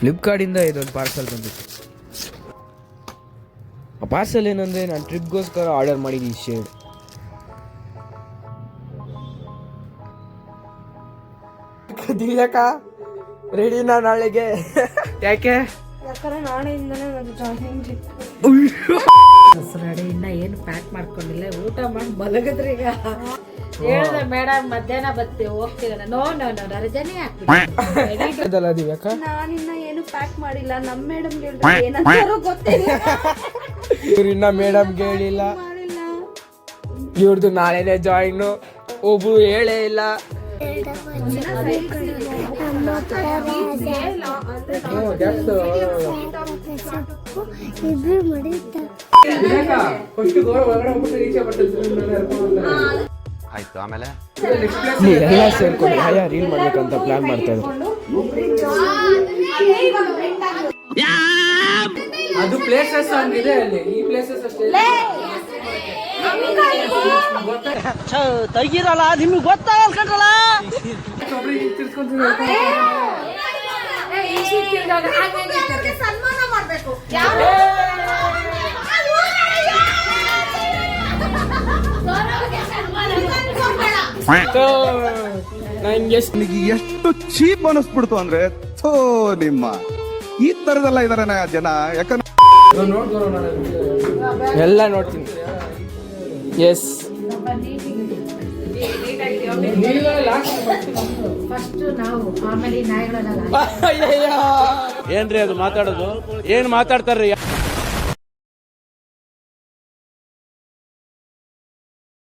ಫ್ಲಿಪ್ಕಾರ್ಟಿಂದ ಇದೊಂದು ಪಾರ್ಸಲ್ ಬಂದಿತ್ತು. ಆ ಪಾರ್ಸಲ್ ಏನಂದರೆ ನಾನು ಟ್ರಿಪ್ಗೋಸ್ಕರ ಆರ್ಡರ್ ಮಾಡಿದ್ದೀನಿ ಶೇಡ್. ದಿವ್ಯಾಕ ರೆಡಿನಾ ನಾಳೆಗೆ? ಯಾಕೆ? ಯಾಕಂದ್ರೆ ನಾಳೆಯಿಂದನೇ ನನಗೆ ಜಾಯಿನಿಂಗ್ ಇತ್ತು. ರೆಡಿ ಇನ್ನ ಏನು ಪ್ಯಾಕ್ ಮಾಡ್ಕೊಂಡಿಲ್ಲ, ಊಟ ಮಾಡಿ ಮಲಗಿದ್ರಿ. ಈಗ ಹೇಳಿದೆ ಮೇಡಮ್ ಮಧ್ಯಾಹ್ನ ಬರ್ತೀವಿ ಹೋಗ್ತೀವಿ. ನೋ ರಜಾನೇ ಅದಲ್ಲ ದಿವ್ಯಾಕ, ನಾನಿನ್ನ ಏನು ಪ್ಯಾಕ್ ಮಾಡಿಲ್ಲ. ನಮ್ಮ ಮೇಡಮ್ಗೆ ಹೇಳಿದ್ರೆ ಏನಂತಾರೋ ಗೊತ್ತಿಲ್ಲ. ಇವ್ರು ಇನ್ನ ಮೇಡಮ್ಗೆ ಹೇಳಿಲ್ಲ. ಮಾಡಿಲ್ಲ. ಇವ್ರದ್ದು ನಾಳೆನೇ ಜಾಯಿನ್. ಒಬ್ರು ಹೇಳೇ ಇಲ್ಲ. ಆಯ್ತು, ಆಮೇಲೆ ಎಲ್ಲ ಸೇರ್ಕೊಂಡು ಯಾವ ರೀಲ್ ಮಾಡ್ಬೇಕಂತ ಪ್ಲಾನ್ ಮಾಡ್ತಾ ಇದ್ರು. ಅದು ಪ್ಲೇಸಸ್ ಹಂಗಿದೆ ಅಲ್ಲಿ, ಈ ಪ್ಲೇಸಸ್ ಅಷ್ಟೇ ತೆಗೀರಲ್ಲ, ನಿಮ್ಗೆ ಗೊತ್ತಾಗಲ್ಲ ಕಂಡ್ರಲ್ಲ. ಸನ್ಮಾನ ಮಾಡ್ಬೇಕು. ನಂಗೆ ಎಷ್ಟು ಚೀಪ್ ಅನಿಸ್ಬಿಡ್ತು ಅಂದ್ರೆ ಥೋ ನಿಮ್ಮ ಈ ತರದೆಲ್ಲ ಇದಾರೆ ಜನ. ಯಾಕಂದ್ರೆ ಎಲ್ಲ ನೋಡ್ತೀನಿ. ಎಸ್ ಫಸ್ಟ್ ನಾವು, ಆಮೇಲೆ ನಾಯಿಗಳೆಲ್ಲ. ಏನ್ರಿ ಅದು ಮಾತಾಡೋದು? ಏನ್ ಮಾತಾಡ್ತಾರ್ರಿ?